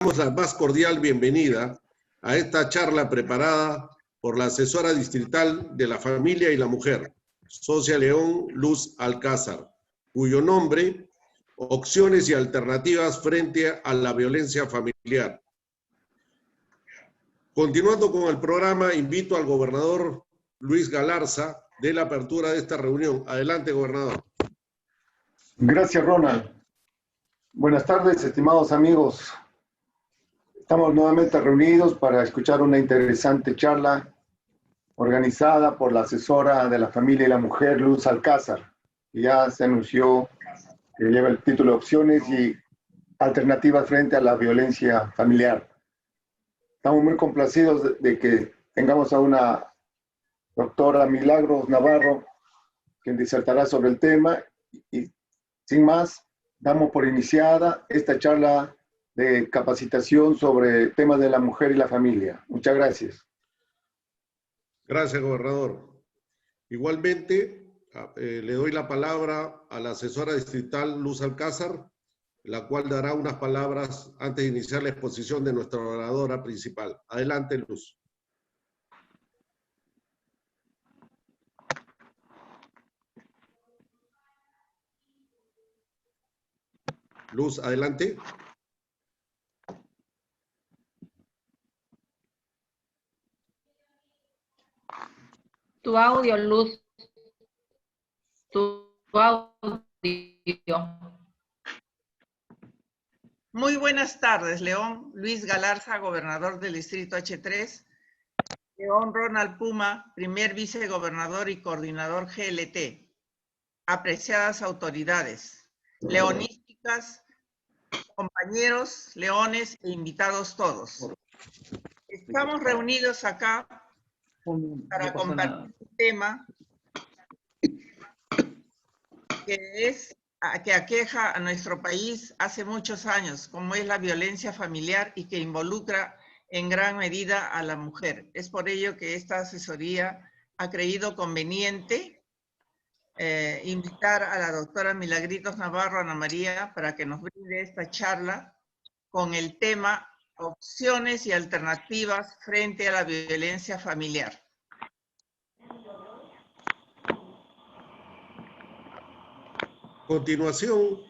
Damos la más cordial bienvenida a esta charla preparada por la asesora distrital de la familia y la mujer, Socia León Luz Alcázar, cuyo nombre, Opciones y alternativas frente a la violencia familiar. Continuando con el programa, invito al gobernador Luis Galarza de la apertura de esta reunión. Adelante, gobernador. Gracias, Ronald. Buenas tardes, estimados amigos. Estamos nuevamente reunidos para escuchar una interesante charla organizada por la asesora de la familia y la mujer, Luz Alcázar, que ya se anunció que lleva el título de Opciones y alternativas frente a la violencia familiar. Estamos muy complacidos de que tengamos a una doctora Milagros Navarro, quien disertará sobre el tema, y sin más, damos por iniciada esta charla de capacitación sobre temas de la mujer y la familia. Muchas gracias. Gracias, gobernador. Igualmente, le doy la palabra a la asesora distrital Luz Alcázar, la cual dará unas palabras antes de iniciar la exposición de nuestra oradora principal. Adelante, Luz. Luz, adelante. Tu audio, Luz. Tu audio. Muy buenas tardes, León Luis Galarza, gobernador del distrito H3. León Ronald Puma, primer vicegobernador y coordinador GLT. Apreciadas autoridades, leonísticas, compañeros, leones e invitados todos. Estamos reunidos acá para compartir un tema que aqueja a nuestro país hace muchos años, como es la violencia familiar y que involucra en gran medida a la mujer. Es por ello que esta asesoría ha creído conveniente invitar a la doctora Milagritos Navarro Ana María para que nos brinde esta charla con el tema Opciones y alternativas frente a la violencia familiar. Continuación,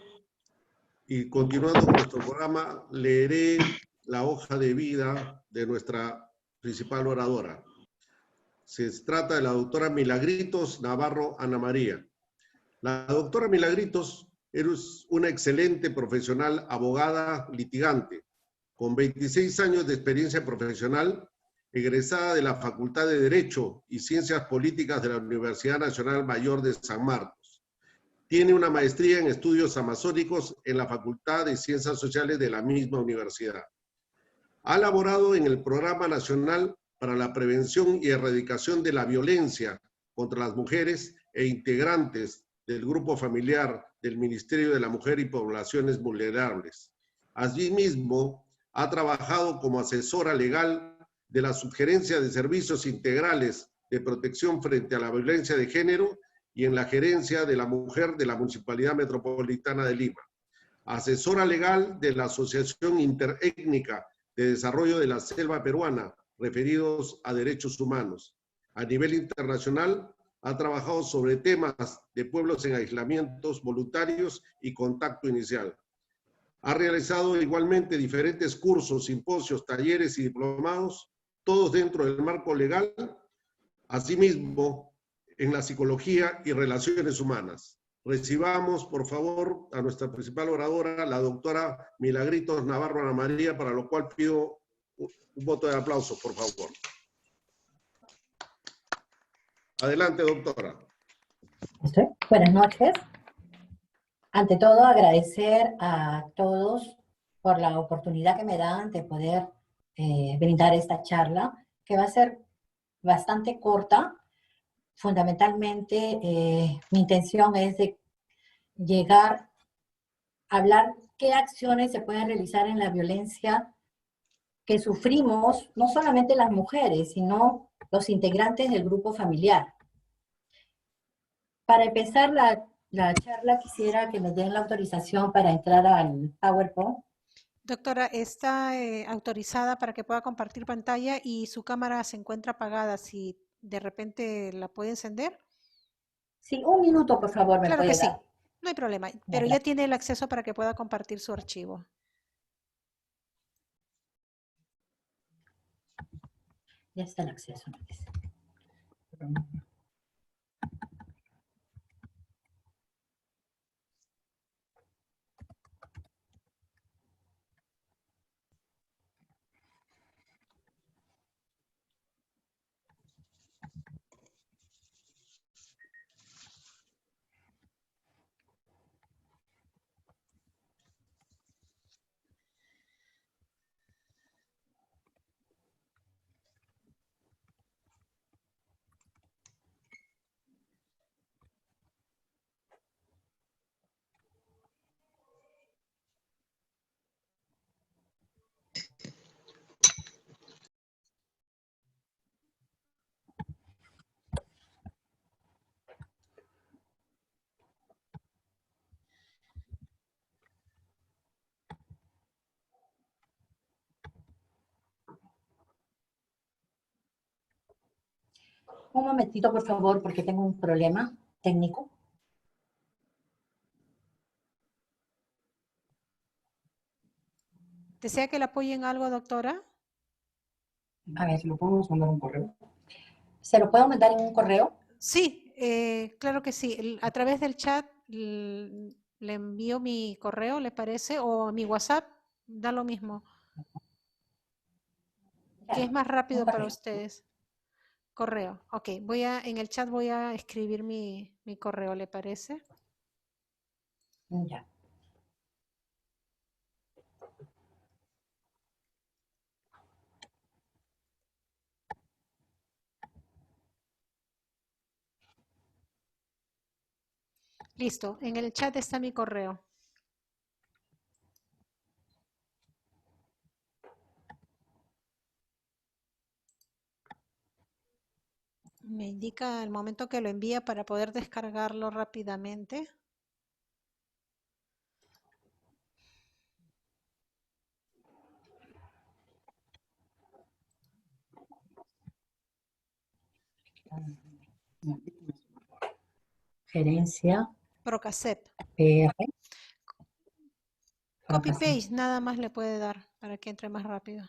y continuando con nuestro programa, leeré la hoja de vida de nuestra principal oradora. Se trata de la doctora Milagritos Navarro Ana María. La doctora Milagritos es una excelente profesional, abogada, litigante, con 26 años de experiencia profesional, egresada de la Facultad de Derecho y Ciencias Políticas de la Universidad Nacional Mayor de San Marcos. Tiene una maestría en estudios amazónicos en la Facultad de Ciencias Sociales de la misma universidad. Ha laborado en el Programa Nacional para la Prevención y Erradicación de la Violencia contra las Mujeres e integrantes del Grupo Familiar del Ministerio de la Mujer y Poblaciones Vulnerables. Asimismo, ha trabajado como asesora legal de la Subgerencia de Servicios Integrales de Protección frente a la Violencia de Género y en la Gerencia de la Mujer de la Municipalidad Metropolitana de Lima. Asesora legal de la Asociación Interétnica de Desarrollo de la Selva Peruana, referidos a derechos humanos. A nivel internacional, ha trabajado sobre temas de pueblos en aislamientos voluntarios y contacto inicial. Ha realizado igualmente diferentes cursos, simposios, talleres y diplomados, todos dentro del marco legal, asimismo en la psicología y relaciones humanas. Recibamos, por favor, a nuestra principal oradora, la doctora Milagritos Navarro Ana María, para lo cual pido un voto de aplauso, por favor. Adelante, doctora. Buenas noches. Ante todo, agradecer a todos por la oportunidad que me dan de poder brindar esta charla, que va a ser bastante corta. Fundamentalmente, mi intención es de llegar a hablar qué acciones se pueden realizar en la violencia que sufrimos, no solamente las mujeres, sino los integrantes del grupo familiar. Para empezar la charla, quisiera que me den la autorización para entrar al PowerPoint. Doctora, está autorizada para que pueda compartir pantalla y su cámara se encuentra apagada. Si de repente la puede encender. Sí, un minuto, por favor, me Claro puede que sí, dar. no hay problema, Ya, pero ya gracias. tiene el acceso para que pueda compartir su archivo. Ya está el acceso, me dice. Un momentito, por favor, porque tengo un problema técnico. ¿Desea que le apoye en algo, doctora? A ver, ¿lo podemos mandar un correo? ¿Se lo puedo mandar en un correo? Sí, claro que sí. A través del chat le envío mi correo, ¿le parece? O mi WhatsApp, da lo mismo. ¿Qué es más Un rápido para correo. ustedes? Correo. Ok, en el chat voy a escribir mi correo, ¿le parece? Ya. Listo, en el chat está mi correo. Me indica el momento que lo envía para poder descargarlo rápidamente. Gerencia. Procasep. PR. Copy paste, nada más le puede dar para que entre más rápido.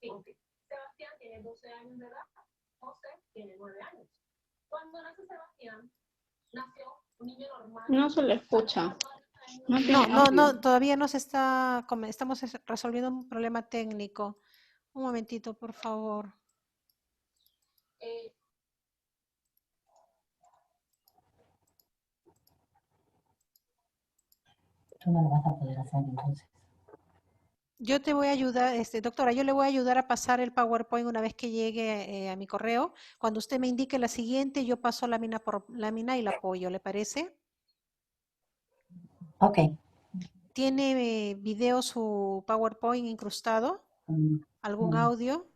Sí. Sebastián tiene 12 años de edad, José tiene 9 años. Cuando nace Sebastián, nació un niño normal. No se le escucha. No tiene No, audio. todavía no se está, estamos resolviendo un problema técnico. Un momentito, por favor. Tú no lo vas a poder hacer entonces. Yo te voy a ayudar, doctora, yo le voy a ayudar a pasar el PowerPoint una vez que llegue a mi correo. Cuando usted me indique la siguiente, yo paso lámina por lámina y la apoyo, ¿le parece? Ok. ¿Tiene video su PowerPoint incrustado? ¿Algún audio?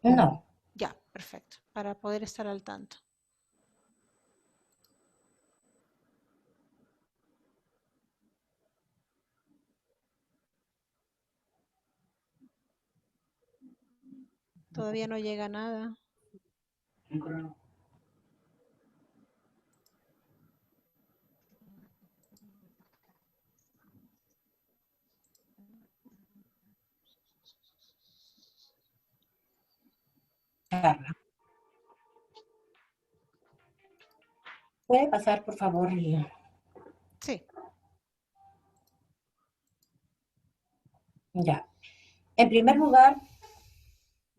No. Ya, perfecto, para poder estar al tanto. Todavía no llega nada. ¿Puede pasar, por favor? Sí. Ya. En primer lugar,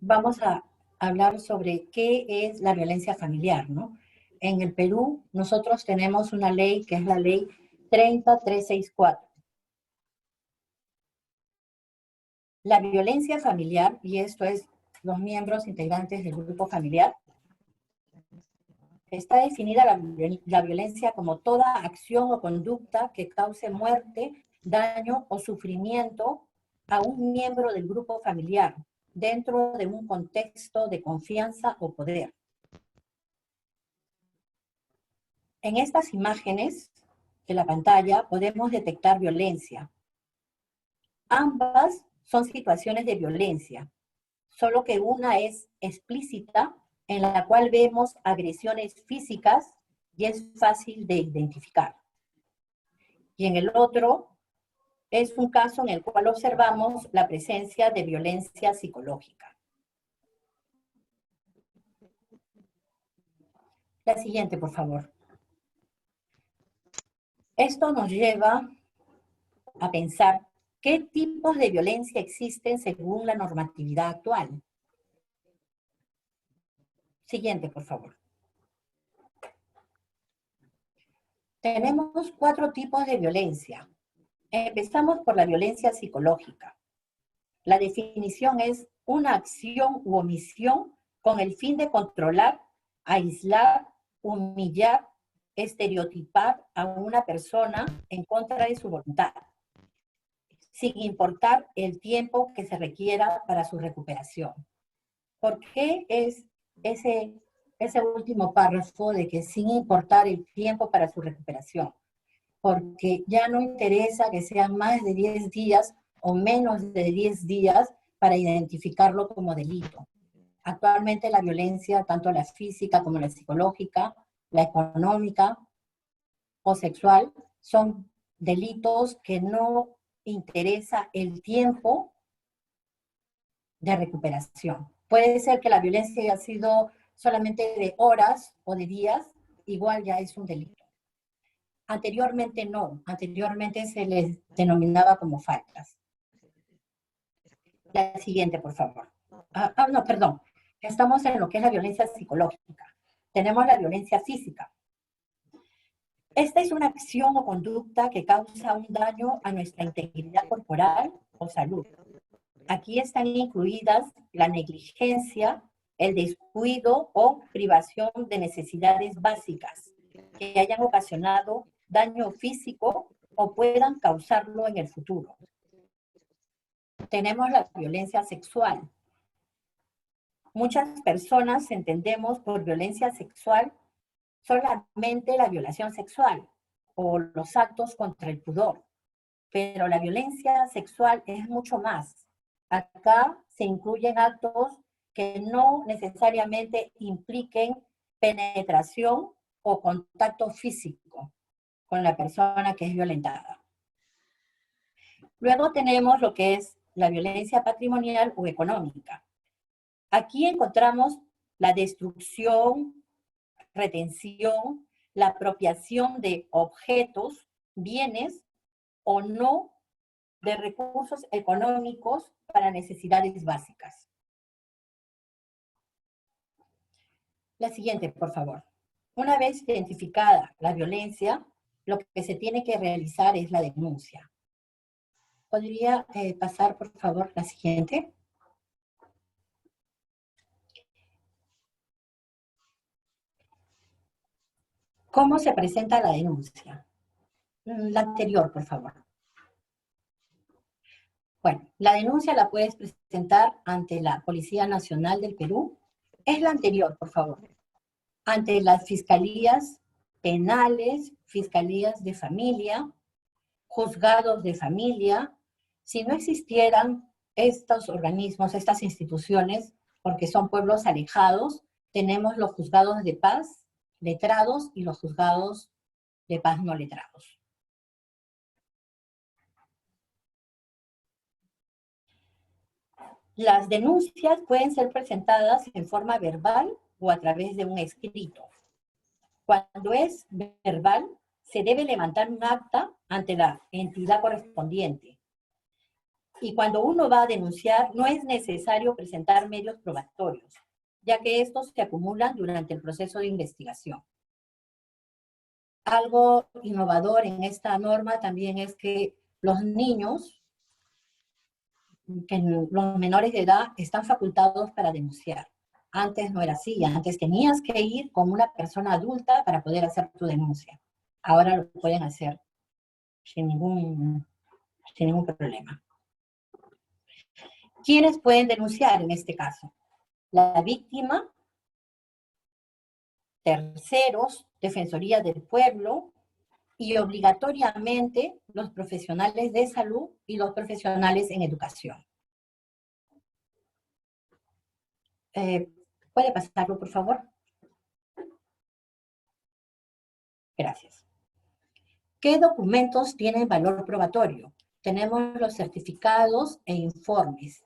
vamos a hablar sobre qué es la violencia familiar, ¿no? En el Perú, nosotros tenemos una ley que es la ley 30364. La violencia familiar, y esto es los miembros integrantes del grupo familiar, está definida la violencia como toda acción o conducta que cause muerte, daño o sufrimiento a un miembro del grupo familiar, dentro de un contexto de confianza o poder. En estas imágenes de la pantalla podemos detectar violencia. Ambas son situaciones de violencia, solo que una es explícita, en la cual vemos agresiones físicas y es fácil de identificar. Y en el otro es un caso en el cual observamos la presencia de violencia psicológica. La siguiente, por favor. Esto nos lleva a pensar qué tipos de violencia existen según la normatividad actual. Siguiente, por favor. Tenemos 4 tipos de violencia. Empezamos por la violencia psicológica. La definición es una acción u omisión con el fin de controlar, aislar, humillar, estereotipar a una persona en contra de su voluntad, sin importar el tiempo que se requiera para su recuperación. ¿Por qué es ese último párrafo de que sin importar el tiempo para su recuperación? Porque ya no interesa que sean más de 10 días o menos de 10 días para identificarlo como delito. Actualmente la violencia, tanto la física como la psicológica, la económica o sexual, son delitos que no interesa el tiempo de recuperación. Puede ser que la violencia haya sido solamente de horas o de días, igual ya es un delito. Anteriormente no, anteriormente se les denominaba como faltas. La siguiente, por favor. No, perdón. Estamos en lo que es la violencia psicológica. Tenemos la violencia física. Esta es una acción o conducta que causa un daño a nuestra integridad corporal o salud. Aquí están incluidas la negligencia, el descuido o privación de necesidades básicas que hayan ocasionado daño físico o puedan causarlo en el futuro. Tenemos la violencia sexual. Muchas personas entendemos por violencia sexual solamente la violación sexual o los actos contra el pudor, pero la violencia sexual es mucho más. Acá se incluyen actos que no necesariamente impliquen penetración o contacto físico con la persona que es violentada. Luego tenemos lo que es la violencia patrimonial o económica. Aquí encontramos la destrucción, retención, la apropiación de objetos, bienes o no de recursos económicos para necesidades básicas. La siguiente, por favor. Una vez identificada la violencia, lo que se tiene que realizar es la denuncia. ¿Podría pasar, por favor, la siguiente? ¿Cómo se presenta la denuncia? La anterior, por favor. Bueno, la denuncia la puedes presentar ante la Policía Nacional del Perú. Es la anterior, por favor. Ante las fiscalías penales, fiscalías de familia, juzgados de familia. Si no existieran estos organismos, estas instituciones, porque son pueblos alejados, tenemos los juzgados de paz letrados y los juzgados de paz no letrados. Las denuncias pueden ser presentadas en forma verbal o a través de un escrito. Cuando es verbal, se debe levantar un acta ante la entidad correspondiente. Y cuando uno va a denunciar, no es necesario presentar medios probatorios, ya que estos se acumulan durante el proceso de investigación. Algo innovador en esta norma también es que los niños, que los menores de edad, están facultados para denunciar. Antes no era así, antes tenías que ir con una persona adulta para poder hacer tu denuncia. Ahora lo pueden hacer sin ningún problema. ¿Quiénes pueden denunciar en este caso? La víctima, terceros, Defensoría del Pueblo y obligatoriamente los profesionales de salud y los profesionales en educación. ¿Puede pasarlo, por favor? Gracias. ¿Qué documentos tienen valor probatorio? Tenemos los certificados e informes.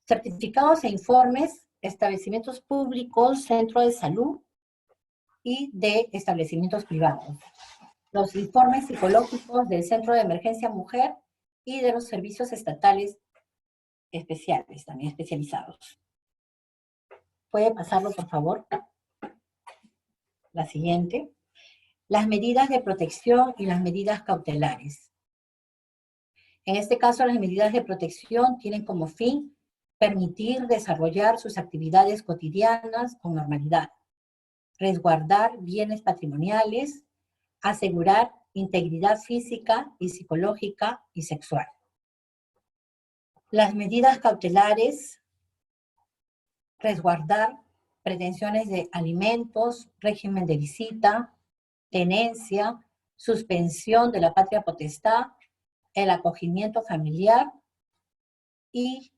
Certificados e informes, establecimientos públicos, centro de salud y de establecimientos privados. Los informes psicológicos del Centro de Emergencia Mujer y de los servicios estatales especiales, también especializados. ¿Puede pasarlo, por favor? La siguiente. Las medidas de protección y las medidas cautelares. En este caso, las medidas de protección tienen como fin permitir desarrollar sus actividades cotidianas con normalidad, resguardar bienes patrimoniales, asegurar integridad física y psicológica y sexual. Las medidas cautelares, resguardar pretensiones de alimentos, régimen de visita, tenencia, suspensión de la patria potestad, el acogimiento familiar y,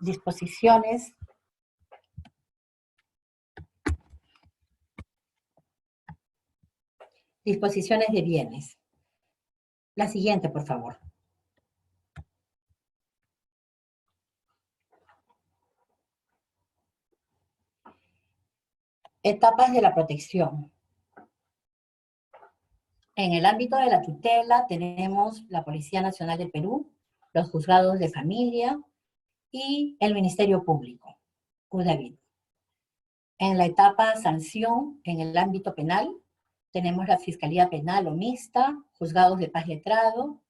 disposiciones de bienes. La siguiente, por favor. Etapas de la protección. En el ámbito de la tutela tenemos la Policía Nacional del Perú, los juzgados de familia y el Ministerio Público, UDAVID. En la etapa sanción, en el ámbito penal, tenemos la Fiscalía Penal o Mixta, juzgados de paz letrado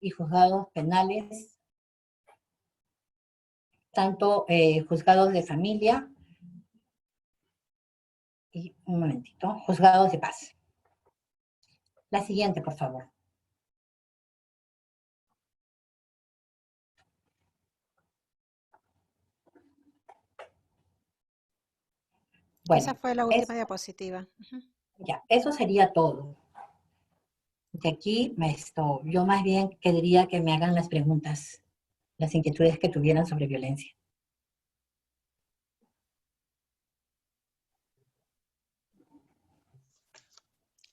y juzgados penales, tanto juzgados de familia y, un momentito, juzgados de paz. La siguiente, por favor. Bueno, esa fue la última diapositiva. Ya, eso sería todo. De aquí, yo más bien querría que me hagan las preguntas, las inquietudes que tuvieran sobre violencia.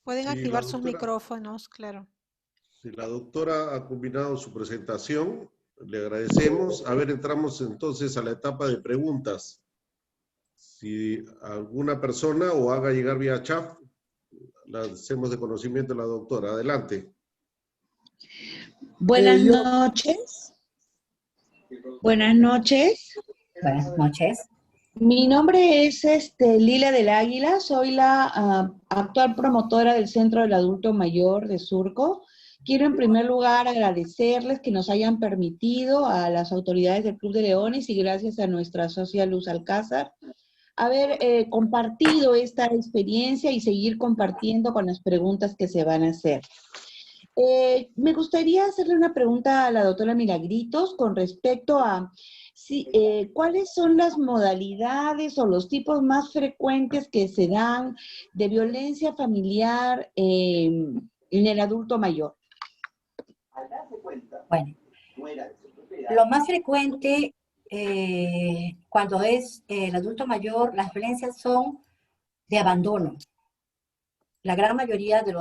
Pueden Sí, activar sus micrófonos, claro. Si la doctora ha combinado su presentación, le agradecemos. A ver, entramos entonces a la etapa de preguntas. Si alguna persona o haga llegar vía chat, la hacemos de conocimiento a la doctora. Adelante. Buenas noches. Buenas noches. Buenas noches. Mi nombre es Lila del Águila, soy la actual promotora del Centro del Adulto Mayor de Surco. Quiero en primer lugar agradecerles que nos hayan permitido a las autoridades del Club de Leones y gracias a nuestra socia Luz Alcázar haber compartido esta experiencia y seguir compartiendo con las preguntas que se van a hacer. Me gustaría hacerle una pregunta a la doctora Milagritos con respecto a cuáles son las modalidades o los tipos más frecuentes que se dan de violencia familiar en el adulto mayor. Bueno, lo más frecuente cuando es el adulto mayor, las violencias son de abandono. La gran mayoría de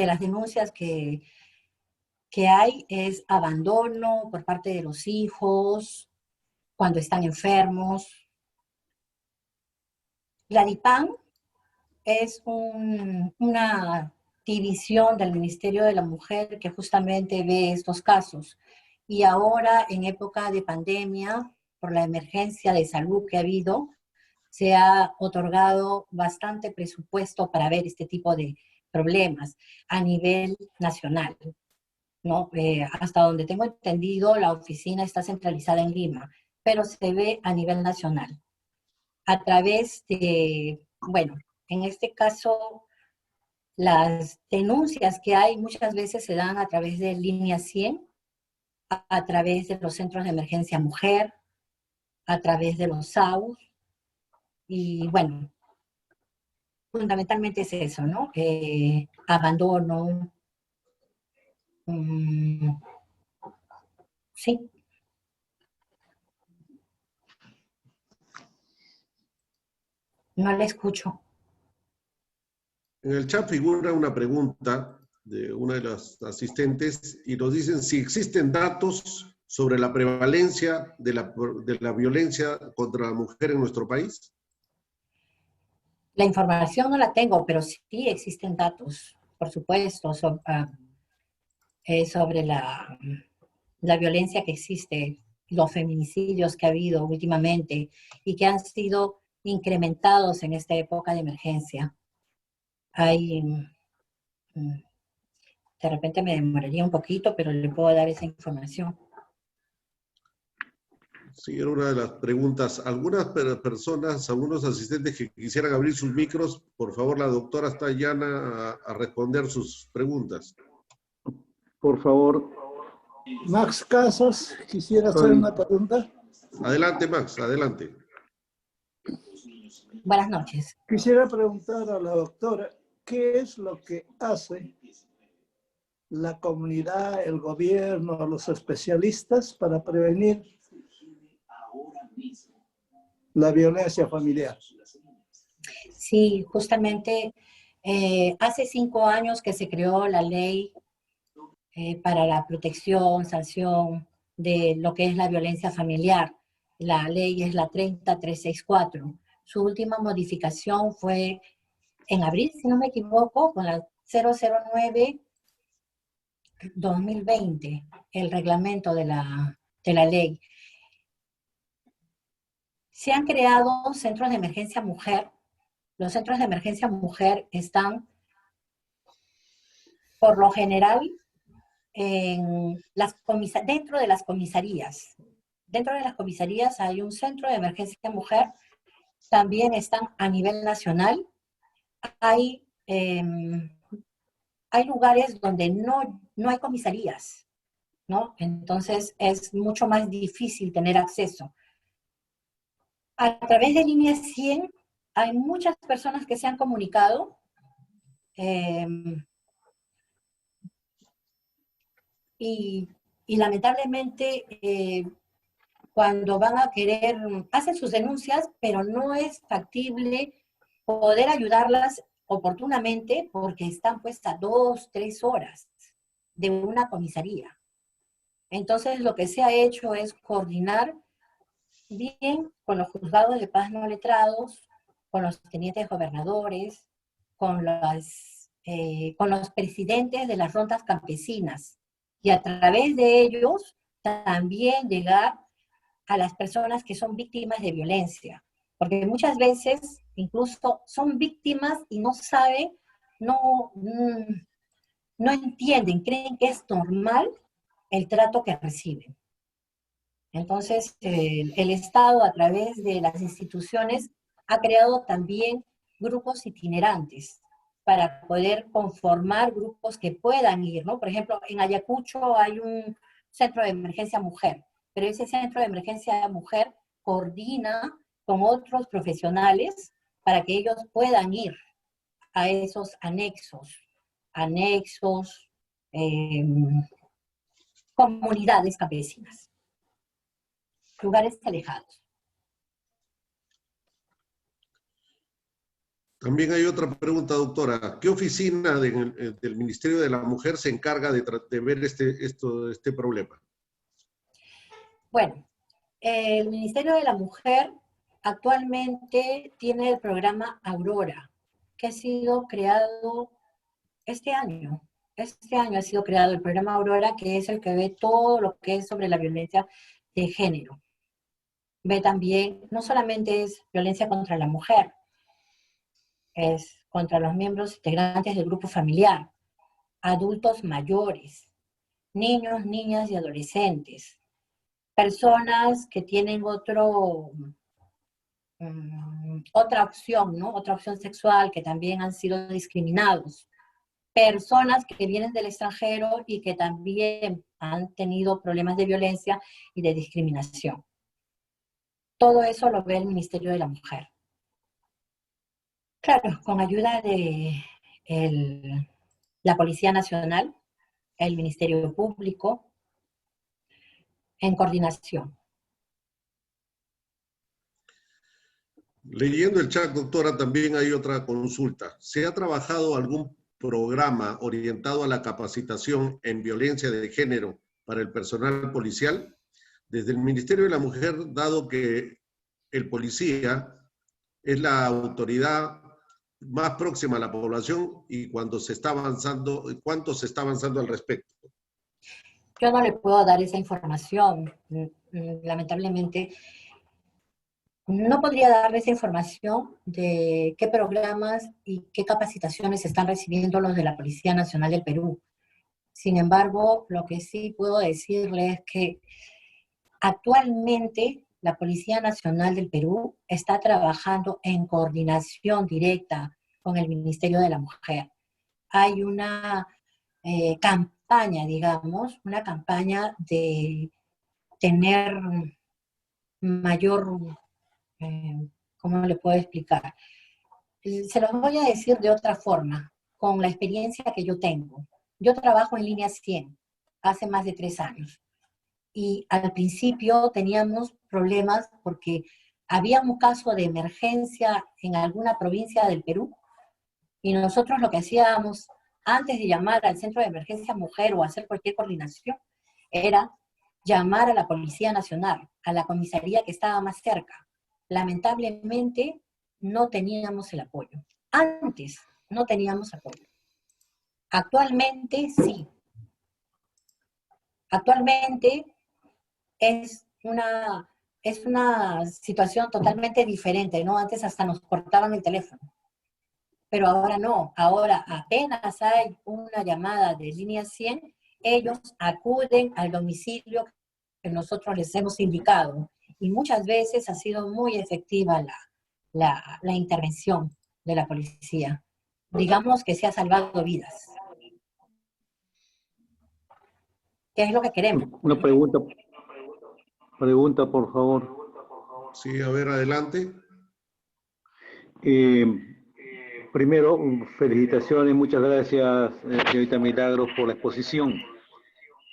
las denuncias que hay es abandono por parte de los hijos, cuando están enfermos. La DIPAN es una división del Ministerio de la Mujer que justamente ve estos casos. Y ahora, en época de pandemia, por la emergencia de salud que ha habido, se ha otorgado bastante presupuesto para ver este tipo de problemas a nivel nacional, ¿no? Hasta donde tengo entendido, la oficina está centralizada en Lima, pero se ve a nivel nacional. A través de, bueno, en este caso, Las denuncias que hay muchas veces se dan a través de Línea 100, a través de los centros de emergencia mujer, a través de los SAUS, y bueno, fundamentalmente es eso, ¿no? Abandono, sí. No le escucho. En el chat figura una pregunta de una de las asistentes y nos dicen si existen datos sobre la prevalencia de la violencia contra la mujer en nuestro país. La información no la tengo, pero sí existen datos, por supuesto, sobre la violencia que existe, los feminicidios que ha habido últimamente y que han sido incrementados en esta época de emergencia. De repente me demoraría un poquito, pero le puedo dar esa información. Sí, era una de las preguntas. Algunas personas, algunos asistentes que quisieran abrir sus micros, por favor, la doctora está llana a responder sus preguntas. Por favor. Max Casas, quisiera hacer una pregunta. Adelante, Max, adelante. Buenas noches. Quisiera preguntar a la doctora, ¿qué es lo que hace la comunidad, el gobierno, los especialistas para prevenir la violencia familiar? Sí, justamente hace 5 años que se creó la ley para la protección, sanción de lo que es la violencia familiar. La ley es la 30364. Su última modificación fue en abril, si no me equivoco, con la 009-2020, el reglamento de la ley. Se han creado centros de emergencia mujer. Los centros de emergencia mujer están, por lo general, dentro de las comisarías. Dentro de las comisarías hay un centro de emergencia mujer. También están a nivel nacional. Hay lugares donde no hay comisarías, ¿no? Entonces es mucho más difícil tener acceso. A través de Línea 100 hay muchas personas que se han comunicado y lamentablemente cuando van a querer, hacen sus denuncias, pero no es factible poder ayudarlas oportunamente porque están puestas 2, 3 horas de una comisaría. Entonces lo que se ha hecho es coordinar bien con los juzgados de paz no letrados, con los tenientes gobernadores, con los presidentes de las rondas campesinas, y a través de ellos también llegar a las personas que son víctimas de violencia, porque muchas veces incluso son víctimas y no saben, no entienden, creen que es normal el trato que reciben. Entonces, el Estado, a través de las instituciones, ha creado también grupos itinerantes para poder conformar grupos que puedan ir, ¿no? Por ejemplo, en Ayacucho hay un centro de emergencia mujer, pero ese centro de emergencia mujer coordina con otros profesionales para que ellos puedan ir a esos comunidades campesinas, lugares alejados. También hay otra pregunta, doctora. ¿Qué oficina del Ministerio de la Mujer se encarga de ver este problema? Bueno, el Ministerio de la Mujer actualmente tiene el programa Aurora, que ha sido creado este año. Este año ha sido creado el programa Aurora, que es el que ve todo lo que es sobre la violencia de género. Ve también, no solamente es violencia contra la mujer, es contra los miembros integrantes del grupo familiar, adultos mayores, niños, niñas y adolescentes, personas que tienen otra opción, ¿no? Otra opción sexual, que también han sido discriminados personas que vienen del extranjero y que también han tenido problemas de violencia y de discriminación. Todo eso lo ve el Ministerio de la Mujer. Claro, con ayuda de la Policía Nacional, el Ministerio Público, en coordinación. Leyendo el chat, doctora, también hay otra consulta. ¿Se ha trabajado algún programa orientado a la capacitación en violencia de género para el personal policial? Desde el Ministerio de la Mujer, dado que el policía es la autoridad más próxima a la población y cuánto se está avanzando al respecto. Yo no le puedo dar esa información, lamentablemente. No podría darle esa información de qué programas y qué capacitaciones están recibiendo los de la Policía Nacional del Perú. Sin embargo, lo que sí puedo decirle es que actualmente la Policía Nacional del Perú está trabajando en coordinación directa con el Ministerio de la Mujer. Hay una campaña, digamos, una campaña de tener mayor, ¿cómo le puedo explicar? Se los voy a decir de otra forma, con la experiencia que yo tengo. Yo trabajo en Línea 100 hace más de 3 años. Y al principio teníamos problemas porque había un caso de emergencia en alguna provincia del Perú y nosotros lo que hacíamos antes de llamar al centro de emergencia mujer o hacer cualquier coordinación era llamar a la Policía Nacional, a la comisaría que estaba más cerca. Lamentablemente no teníamos el apoyo. Antes no teníamos apoyo. Actualmente sí. Actualmente es una situación totalmente diferente, ¿no? Antes hasta nos cortaban el teléfono, pero ahora no. Ahora apenas hay una llamada de Línea 100, ellos acuden al domicilio que nosotros les hemos indicado y muchas veces ha sido muy efectiva la intervención de la policía. Digamos que se ha salvado vidas. ¿Qué es lo que queremos? Una pregunta, por favor. Sí, a ver, adelante. Primero, felicitaciones, muchas gracias, señorita Milagros, por la exposición.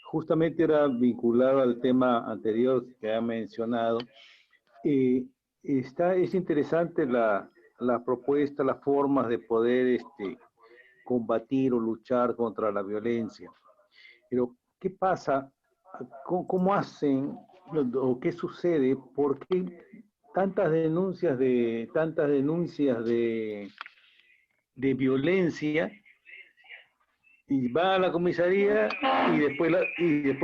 Justamente era vinculado al tema anterior que ha mencionado. Es interesante la propuesta, las formas de poder combatir o luchar contra la violencia. Pero, ¿qué pasa? ¿Cómo hacen o qué sucede? ¿Por qué tantas denuncias de violencia y va a la comisaría y después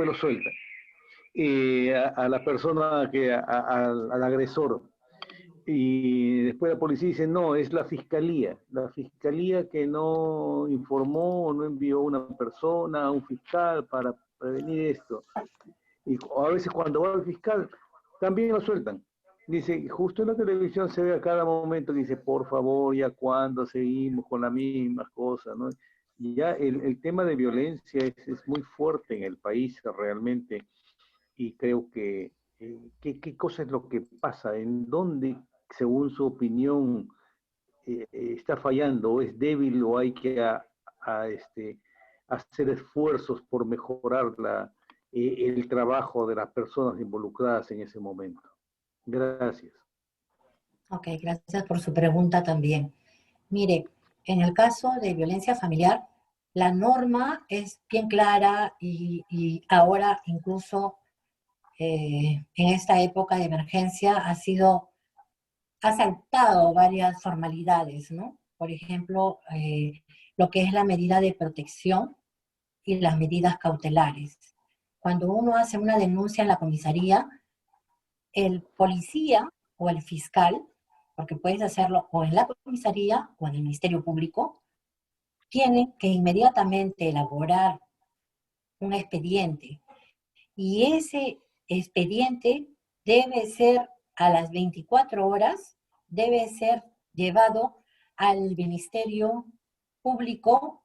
lo suelta a la persona al agresor, y después la policía dice no, es la fiscalía que no informó o no envió una persona a un fiscal para prevenir esto, y a veces cuando va al fiscal también lo sueltan. Dice, justo en la televisión se ve a cada momento que dice, por favor, ya cuando seguimos con las mismas cosas, ¿no? Y ya el tema de violencia es muy fuerte en el país realmente, y creo que, ¿qué cosa es lo que pasa? ¿En dónde, según su opinión, está fallando, o es débil, o hay que hacer esfuerzos por mejorar el trabajo de las personas involucradas en ese momento? Gracias. Ok, gracias por su pregunta también. Mire, en el caso de violencia familiar, la norma es bien clara y ahora incluso en esta época de emergencia ha saltado varias formalidades, ¿no? Por ejemplo, lo que es la medida de protección y las medidas cautelares. Cuando uno hace una denuncia en la comisaría, el policía o el fiscal, porque puedes hacerlo o en la comisaría o en el Ministerio Público, tiene que inmediatamente elaborar un expediente. Y ese expediente debe ser a las 24 horas, debe ser llevado al Ministerio Público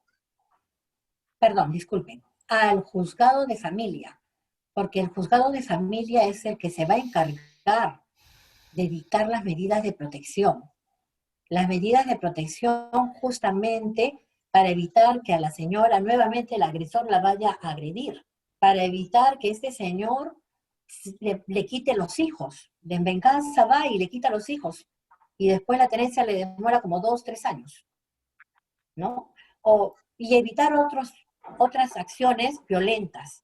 perdón, disculpen, al juzgado de familia, porque el juzgado de familia es el que se va a encargar de dictar las medidas de protección. Las medidas de protección justamente para evitar que a la señora nuevamente el agresor la vaya a agredir, para evitar que este señor le quite los hijos. De en venganza va y le quita los hijos. Y después la tenencia le demora como 2, 3 años, ¿no? Y evitar otras acciones violentas.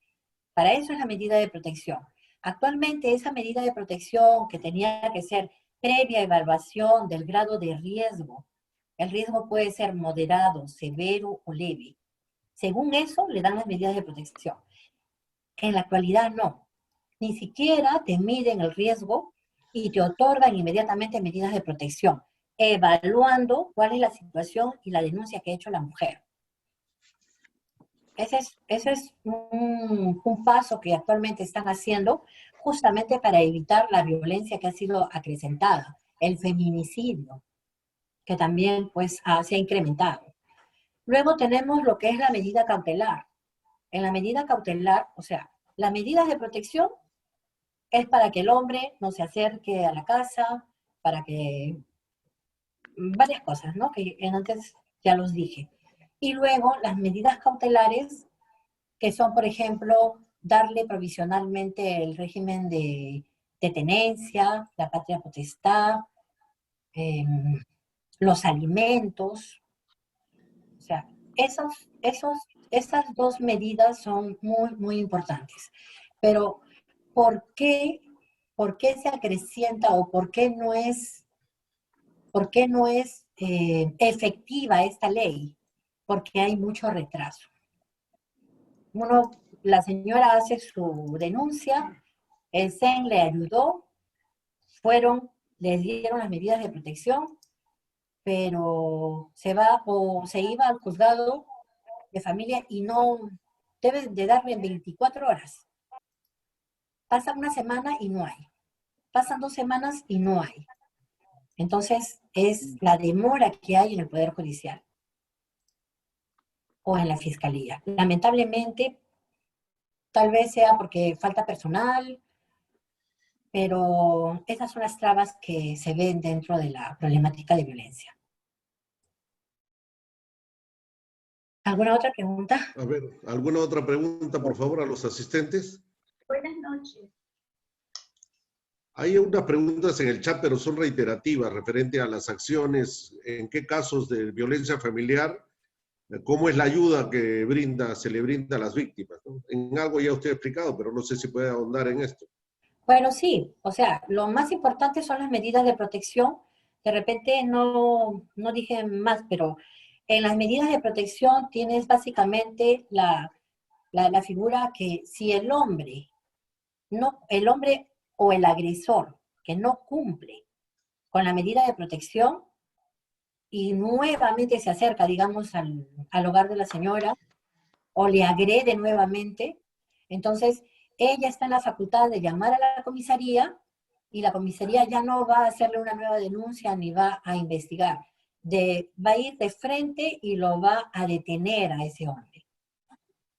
Para eso es la medida de protección. Actualmente esa medida de protección que tenía que ser previa evaluación del grado de riesgo, el riesgo puede ser moderado, severo o leve. Según eso le dan las medidas de protección. En la actualidad no. Ni siquiera te miden el riesgo y te otorgan inmediatamente medidas de protección, evaluando cuál es la situación y la denuncia que ha hecho la mujer. Ese es un paso que actualmente están haciendo justamente para evitar la violencia que ha sido acrecentada, el feminicidio, que también pues se ha incrementado. Luego tenemos lo que es la medida cautelar. En la medida cautelar, o sea, las medidas de protección es para que el hombre no se acerque a la casa, para que varias cosas, ¿no? Que antes ya los dije. Y luego las medidas cautelares, que son, por ejemplo, darle provisionalmente el régimen de tenencia, la patria potestad, los alimentos. O sea, esas dos medidas son muy, muy importantes. Pero, ¿por qué se acrecienta o por qué no es efectiva esta ley? Porque hay mucho retraso. La señora hace su denuncia, el CEN le ayudó, les dieron las medidas de protección, pero se iba al juzgado de familia y no debe de darle en 24 horas. Pasa una semana y no hay. Pasan 2 semanas y no hay. Entonces, es la demora que hay en el Poder Judicial o en la Fiscalía. Lamentablemente, tal vez sea porque falta personal, pero esas son las trabas que se ven dentro de la problemática de violencia. ¿Alguna otra pregunta? A ver, ¿alguna otra pregunta, por favor, a los asistentes? Buenas noches. Hay unas preguntas en el chat, pero son reiterativas, referente a las acciones, en qué casos de violencia familiar, cómo es la ayuda que se le brinda a las víctimas, ¿no? En algo ya usted ha explicado, pero no sé si puede ahondar en esto. Bueno, sí, o sea, lo más importante son las medidas de protección. De repente no dije más, pero en las medidas de protección tienes básicamente la figura que si el hombre o el agresor que no cumple con la medida de protección y nuevamente se acerca, digamos, al hogar de la señora o le agrede nuevamente, entonces ella está en la facultad de llamar a la comisaría y la comisaría ya no va a hacerle una nueva denuncia ni va a investigar. Va a ir de frente y lo va a detener a ese hombre.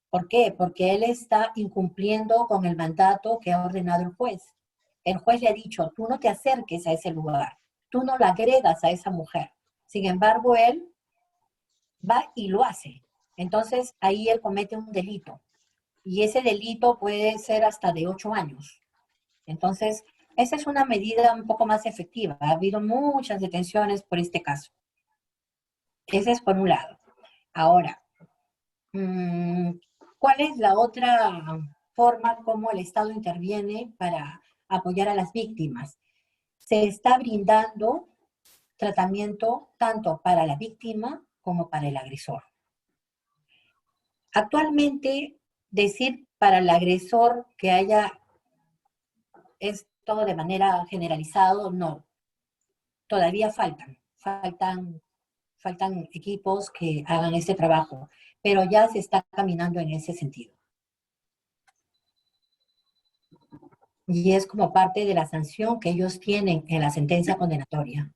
¿Por qué? Porque él está incumpliendo con el mandato que ha ordenado el juez. El juez le ha dicho, tú no te acerques a ese lugar, tú no la agredas a esa mujer. Sin embargo, él va y lo hace. Entonces, ahí él comete un delito. Y ese delito puede ser hasta de 8 años. Entonces, esa es una medida un poco más efectiva. Ha habido muchas detenciones por este caso. Ese es por un lado. Ahora, ¿cuál es la otra forma como el Estado interviene para apoyar a las víctimas? Se está brindando tratamiento tanto para la víctima como para el agresor. Actualmente, decir para el agresor que haya esto de manera generalizada, no. Todavía faltan equipos que hagan ese trabajo, pero ya se está caminando en ese sentido. Y es como parte de la sanción que ellos tienen en la sentencia condenatoria.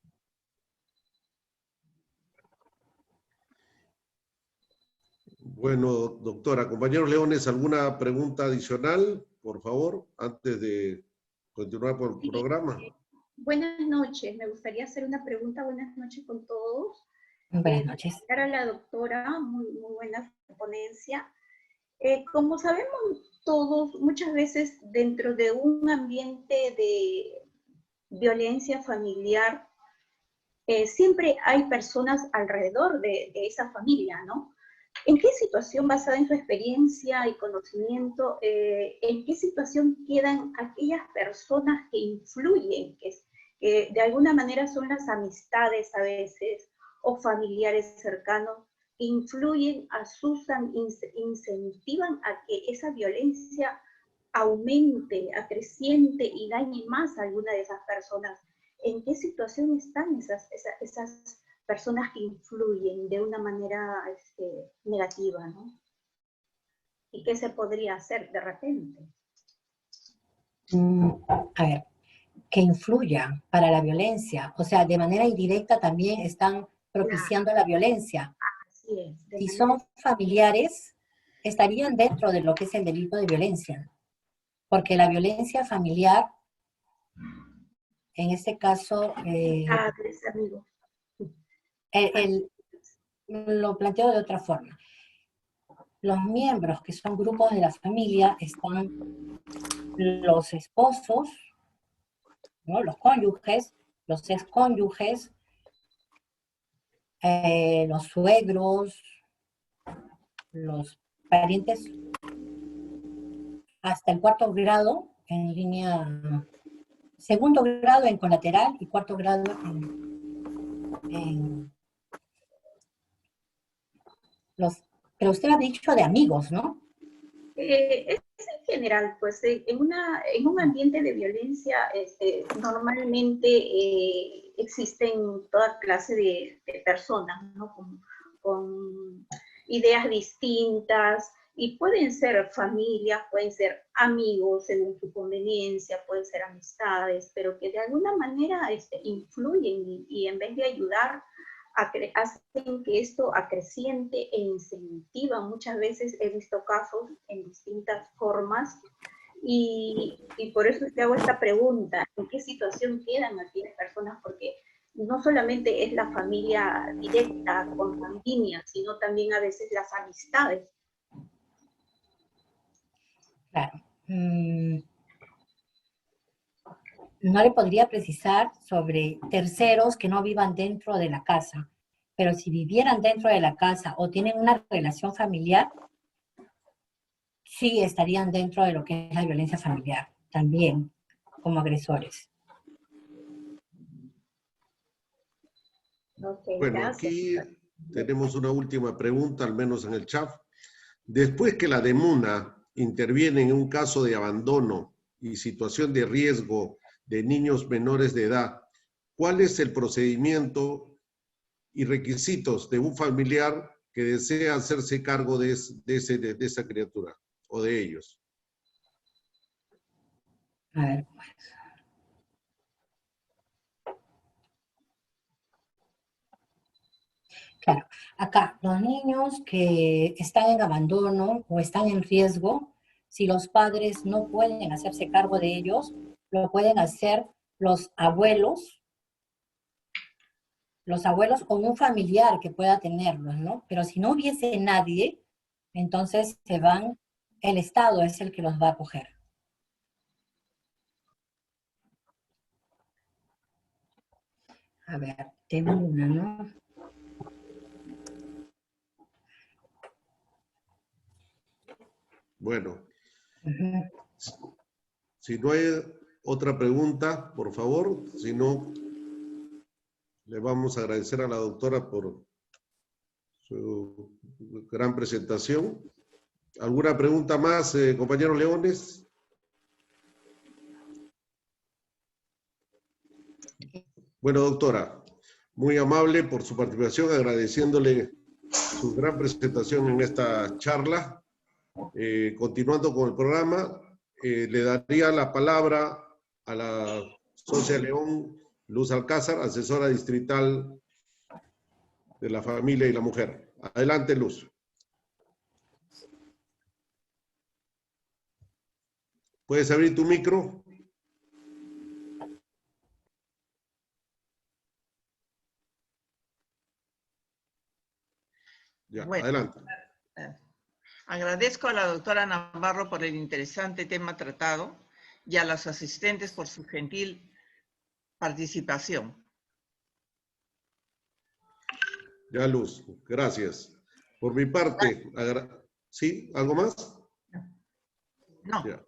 Bueno, doctora. Compañeros Leones, ¿alguna pregunta adicional, por favor, antes de continuar con el programa? Buenas noches. Me gustaría hacer una pregunta. Buenas noches con todos. Buenas noches. Para la doctora, muy buena ponencia. Como sabemos todos, muchas veces dentro de un ambiente de violencia familiar, siempre hay personas alrededor de esa familia, ¿no? ¿En qué situación, basada en su experiencia y conocimiento, en qué situación quedan aquellas personas que influyen, que de alguna manera son las amistades a veces, o familiares cercanos, que influyen, asusan, incentivan a que esa violencia aumente, acreciente y dañe más a alguna de esas personas? ¿En qué situación están esas personas que influyen de una manera negativa, ¿no? ¿Y qué se podría hacer de repente? A ver, que influya para la violencia, o sea, de manera indirecta también están propiciando la violencia. Así es. Si son familiares, estarían dentro de lo que es el delito de violencia, porque la violencia familiar, en este caso, amigo. Lo planteo de otra forma. Los miembros que son grupos de la familia están los esposos, ¿no? Los cónyuges, los excónyuges, los suegros, los parientes, hasta el cuarto grado en línea, segundo grado en colateral y cuarto grado en los, pero usted ha dicho de amigos, ¿no? Es en general, pues en un ambiente de violencia normalmente existen toda clase de personas, ¿no? Con ideas distintas, y pueden ser familias, pueden ser amigos según su conveniencia, pueden ser amistades, pero que de alguna manera influyen y en vez de ayudar, hacen que esto acreciente e incentiva. Muchas veces he visto casos en distintas formas y por eso te hago esta pregunta: ¿en qué situación quedan aquellas personas? Porque no solamente es la familia directa, consanguínea, sino también a veces las amistades. Claro. No le podría precisar sobre terceros que no vivan dentro de la casa, pero si vivieran dentro de la casa o tienen una relación familiar, sí estarían dentro de lo que es la violencia familiar, también como agresores. Okay, bueno, gracias. aquí tenemos una última pregunta, al menos en el chat. Después que la DEMUNA interviene en un caso de abandono y situación de riesgo de niños menores de edad, ¿cuál es el procedimiento y requisitos de un familiar que desea hacerse cargo de esa criatura o de ellos? A ver, pues. Claro, acá los niños que están en abandono o están en riesgo, si los padres no pueden hacerse cargo de ellos, lo pueden hacer los abuelos o un familiar que pueda tenerlos, ¿no? Pero si no hubiese nadie, entonces el Estado es el que los va a acoger. A ver, tengo una, ¿no? Bueno, si no hay otra pregunta, por favor, si no, le vamos a agradecer a la doctora por su gran presentación. ¿Alguna pregunta más, compañeros Leones? Bueno, doctora, muy amable por su participación, agradeciéndole su gran presentación en esta charla. Continuando con el programa, le daría la palabra a la socia León, Luz Alcázar, asesora distrital de la familia y la mujer. Adelante, Luz. ¿Puedes abrir tu micro? Ya, Bueno, adelante. agradezco a la doctora Navarro por el interesante tema tratado y a los asistentes por su gentil participación. Ya, Luz, gracias. Por mi parte, ¿sí? ¿Algo más? No. Ya.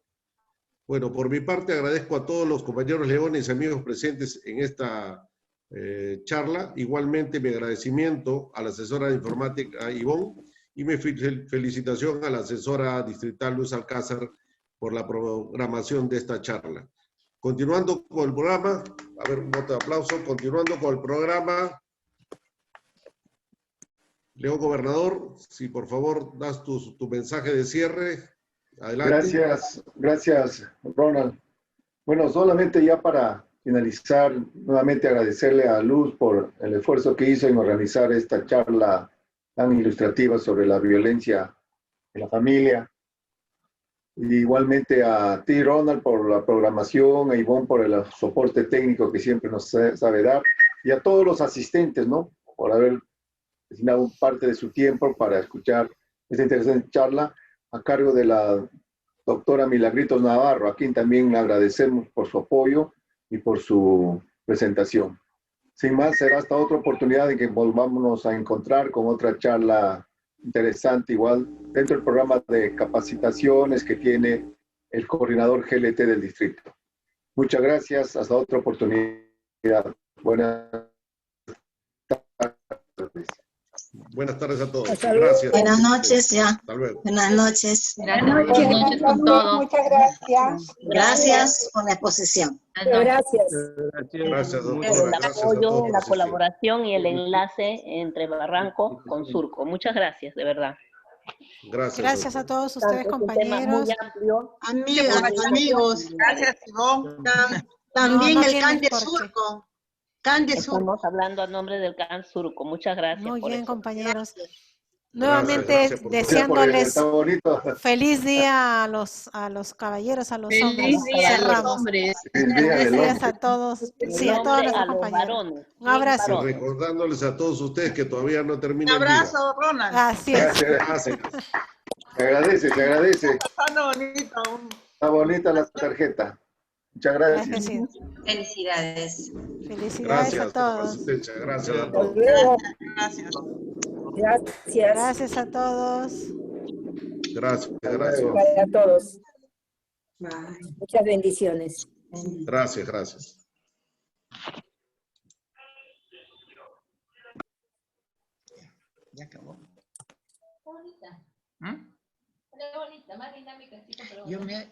Bueno, por mi parte agradezco a todos los compañeros leones y amigos presentes en esta charla. Igualmente mi agradecimiento a la asesora de informática Ivonne y mi felicitación a la asesora distrital Luz Alcázar por la programación de esta charla. Continuando con el programa, a ver, un voto de aplauso, continuando con el programa. León Gobernador, si por favor das tu mensaje de cierre. Adelante. Gracias, Ronald. Bueno, solamente ya para finalizar, nuevamente agradecerle a Luz por el esfuerzo que hizo en organizar esta charla tan ilustrativa sobre la violencia en la familia. Y igualmente a ti, Ronald, por la programación, a Ivonne por el soporte técnico que siempre nos sabe dar, y a todos los asistentes, ¿no? Por haber destinado parte de su tiempo para escuchar esta interesante charla a cargo de la doctora Milagritos Navarro, a quien también le agradecemos por su apoyo y por su presentación. Sin más, será hasta otra oportunidad en que volvamos a encontrar con otra charla interesante, igual dentro del programa de capacitaciones que tiene el coordinador GLT del distrito. Muchas gracias, hasta otra oportunidad. Buenas tardes. Buenas tardes a todos. Gracias. Buenas noches, ya. Hasta luego. Buenas noches. Buenas noches con todos. Muchas gracias. Gracias por la exposición. Gracias. Gracias, Por doctora. el Gracias a apoyo, todos la por asistir. colaboración y el enlace entre Barranco con Surco. Muchas gracias, de verdad. Gracias. Gracias a todos ustedes, Es un tema muy compañeros. amplio. Amigos, Gracias, Ivonne. También No el tienes CAN de por qué. Surco. CAN de Surco. Estamos hablando a nombre del CAN Surco. Muchas gracias Muy por bien, eso. compañeros. Gracias Nuevamente por todo. deseándoles Está bonito. feliz día a los caballeros, a los hombres. Feliz día a los Cerramos. hombres. El día Feliz del días hombre. a todos. El Sí, a todos nombre nuestros a los compañeros. varones. Un abrazo. Y Varones. recordándoles a todos ustedes que todavía no Un termina el día. abrazo, Ronald. Así es. Gracias. Se agradece, se agradece. Está bonito. Está bonita la tarjeta. Muchas Gracias, gracias. sí. Felicidades. Felicidades Gracias a por la todos. asistencia. Gracias a Hasta todos. luego. Gracias. Gracias. Gracias a todos. Gracias, Hasta gracias. luego. Para todos. Muchas bendiciones. Gracias, gracias. Ya acabó. Bonita. ¿Mm? Bonita, más dinámica, chico, pero Yo me,